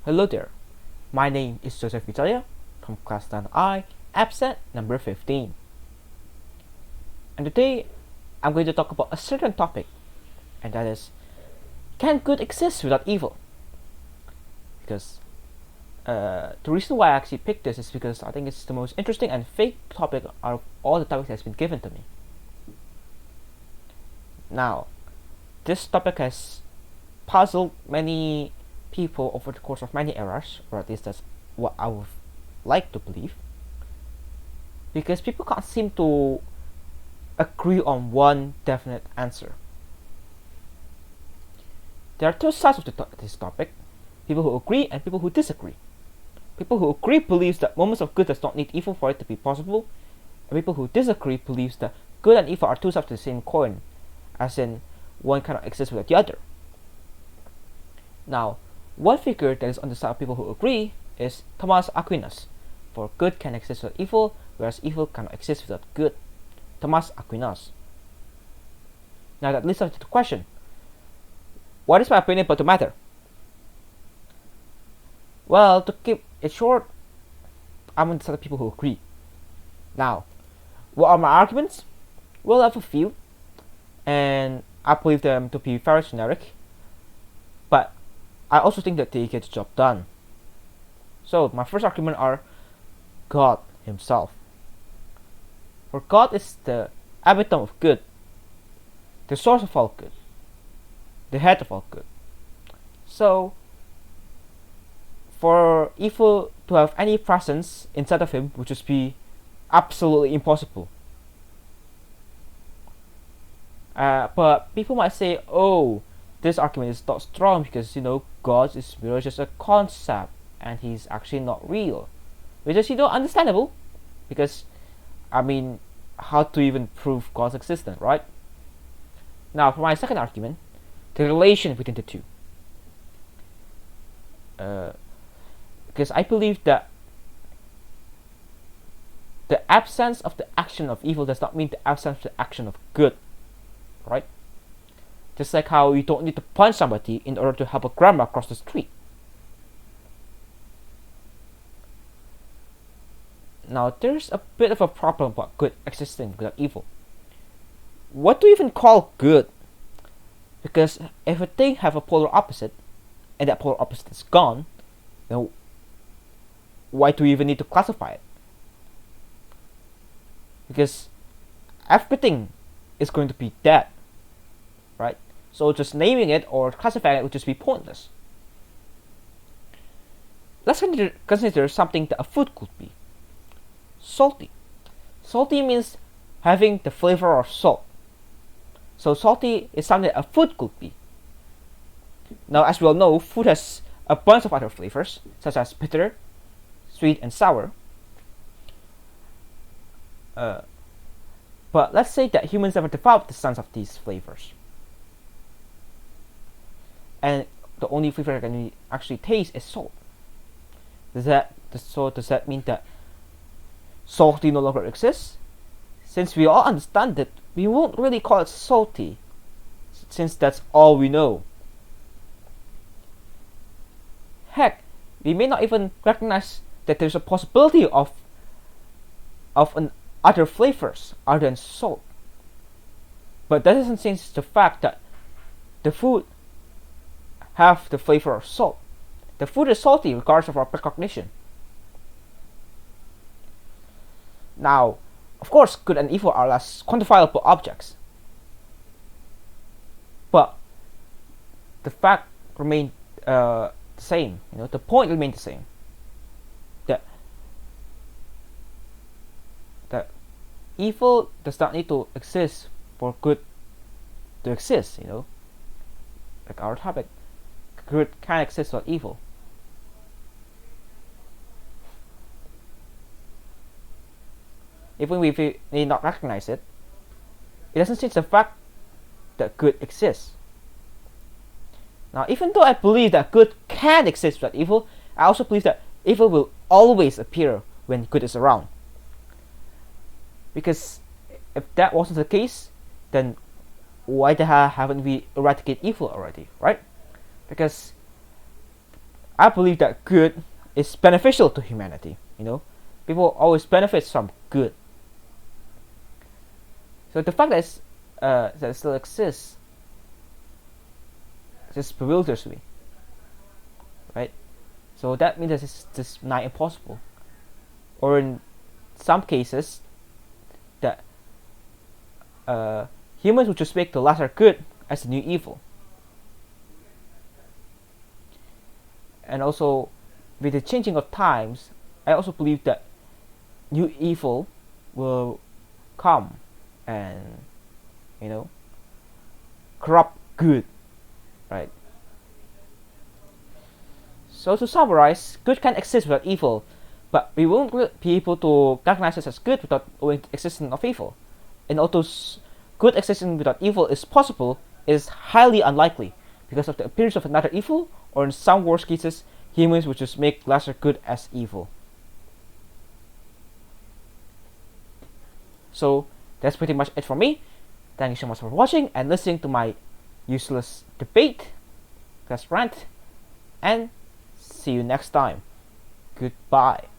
Hello there, my name is Wijaya from class 9I, absent number 15. And today I'm going to talk about a certain topic, and that is, can good exist without evil? Because the reason why I actually picked this is because I think it's the most interesting and fake topic out of all the topics that's been given to me. Now, this topic has puzzled many people over the course of many eras, or at least that's what I would like to believe, because people can't seem to agree on one definite answer. There are two sides of this topic: people who agree and people who disagree. People who agree believes that moments of good does not need evil for it to be possible, and people who disagree believes that good and evil are two sides of the same coin, as in one cannot exist without the other. Now, one figure that is on the side of people who agree is Thomas Aquinas, for good can exist without evil, whereas evil cannot exist without good. Thomas Aquinas. Now that leads us to the question: what is my opinion about the matter? Well, to keep it short, I'm on the side of people who agree. Now, what are my arguments? Well, I have a few, and I believe them to be very generic, but I also think that they get the job done. So, my first argument are God Himself. For God is the epitome of good, the source of all good, the head of all good. So, for evil to have any presence inside of Him would just be absolutely impossible. But people might say, oh, this argument is not strong because, God is merely just a concept and He's actually not real. Which is, understandable, because, how to even prove God's existence, right? Now, for my second argument, the relation between the two. Because I believe that the absence of the action of evil does not mean the absence of the action of good, right? Just like how you don't need to punch somebody in order to help a grandma cross the street. Now, there's a bit of a problem about good existing without evil. What do you even call good? Because if a thing have a polar opposite, and that polar opposite is gone, then why do we even need to classify it? Because everything is going to be dead, right? So just naming it or classifying it would just be pointless. Let's consider something that a food could be. Salty. Salty means having the flavor of salt. So salty is something that a food could be. Now, as we all know, food has a bunch of other flavors, such as bitter, sweet, and sour. But let's say that humans never developed the sense of these flavors, and the only flavor that can actually taste is salt. Does that mean that salty no longer exists? Since we all understand it, we won't really call it salty, since that's all we know. Heck, we may not even recognize that there's a possibility of other flavors other than salt. But that doesn't change the fact that the food have the flavor of salt. The food is salty regardless of our precognition. Now, of course, good and evil are less quantifiable objects, but the fact remains the same. The point remains the same. That evil does not need to exist for good to exist. Like our topic, good can exist without evil. Even if we may not recognize it, it doesn't change the fact that good exists. Now, even though I believe that good can exist without evil, I also believe that evil will always appear when good is around. Because if that wasn't the case, then why the hell haven't we eradicated evil already, right? Because I believe that good is beneficial to humanity. People always benefit from good. So the fact that it still exists just bewilders me, right? So that means that it's just not impossible, or in some cases, that humans would just make the lesser good as the new evil. And also, with the changing of times, I also believe that new evil will come and corrupt good, right? So to summarize, good can exist without evil, but we won't be able to recognize it as good without the existence of evil. And although good existing without evil is possible, it is highly unlikely because of the appearance of another evil, or in some worst cases, humans would just make lesser good as evil. So that's pretty much it for me. Thank you so much for watching and listening to my useless debate, rant, and see you next time. Goodbye.